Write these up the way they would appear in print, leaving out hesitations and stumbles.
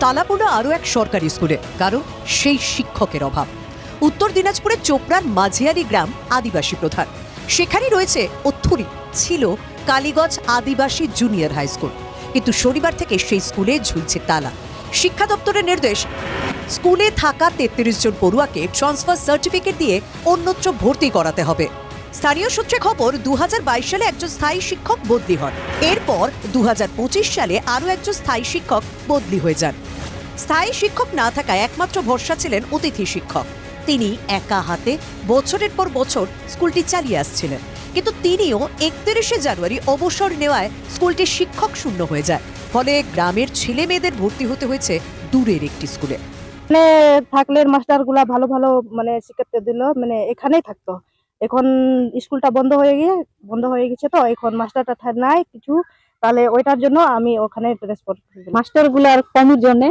তালা পড়ল আরও এক সরকারি স্কুলে, কারণ সেই শিক্ষকের অভাব। উত্তর দিনাজপুরের চোপড়ার মাঝিয়ারি গ্রাম আদিবাসী প্রধান। সেখানেই রয়েছে ছিল কালীগঞ্জ আদিবাসী জুনিয়র হাই স্কুল, কিন্তু শনিবার থেকে সেই স্কুলে ঝুলছে তালা। শিক্ষা দপ্তরের নির্দেশ, স্কুলে থাকা 33 জন পড়ুয়াকে ট্রান্সফার সার্টিফিকেট দিয়ে অন্যত্র ভর্তি করাতে হবে। স্থানীয় সূত্রে খবর, 2022 সালে একজন স্থায়ী শিক্ষক বদলি হন। এরপর 2025 সালে আরও একজন স্থায়ী শিক্ষক বদলি হয়ে যান। স্থায়ী শিক্ষক না থাকায় একমাত্র ভরসা ছিলেন অতিথি শিক্ষক। তিনি একা হাতে বছরের পর বছর স্কুলটি চালিয়ে আসছিলেন, কিন্তু তিনিও 31শে জানুয়ারি অবসর নেওয়ায় স্কুলটি শিক্ষক শূন্য হয়ে যায়। ফলে গ্রামের ছেলে মেয়েদের ভর্তি হতে হয়েছে দূরের একটি স্কুলে। থাকলে মাস্টারগুলা ভালো ভালো শিক্ষার্থী দিল, এখানেই থাকতো। এখন স্কুলটা বন্ধ হয়ে গেছে, তো এখন মাস্টারটা নাই কিছু, তাহলে ওইটার জন্য আমি ওখানে ট্রান্সফার মাস্টার গুলার কমির জন্য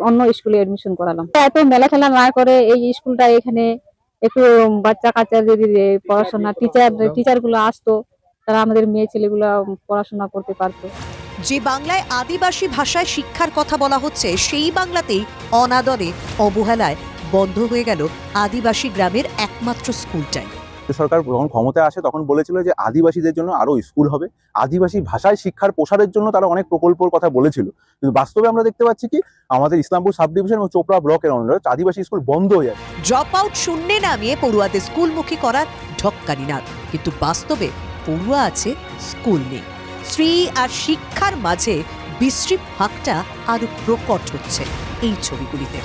অন্য স্কুলে এডমিশন করালাম। এত মেলা খেলা না করে এই স্কুলটা এখানে একটু বাচ্চা কাচ্চা যদি পড়াশোনা টিচার গুলো আসতো, তারা আমাদের মেয়ে ছেলেগুলো পড়াশোনা করতে পারতো। যে বাংলায় আদিবাসী ভাষায় শিক্ষার কথা বলা হচ্ছে, সেই বাংলাতেই অনাদরে অবহেলায় বন্ধ হয়ে গেল আদিবাসী গ্রামের একমাত্র স্কুলটাই। সরকার যখন ক্ষমতায় আসে তখন বলেছিল যে আদিবাসীদের জন্য আরো স্কুল হবে, আদিবাসী ভাষায় শিক্ষার প্রসারের জন্য তারা অনেক প্রকল্পের কথা বলেছিল। কিন্তু বাস্তবে আমরা দেখতে পাচ্ছি কি, আমাদের ইসলামপুর সাব ডিভিশন এবং চোপড়া ব্লকের অন্ডারে আদিবাসী স্কুল বন্ধ হয়ে যাচ্ছে। ড্রপ আউট শূন্যে নামিয়ে পড়ুয়াদের স্কুলমুখী করার ঢক্কানি নাদ, কিন্তু বাস্তবে পড়ুয়া আছে, স্কুল নেই। শ্রী আর শিক্ষার মাঝে বিশ্রী ফাঁকটা আরো প্রকট হচ্ছে এই ছবিগুলিতে।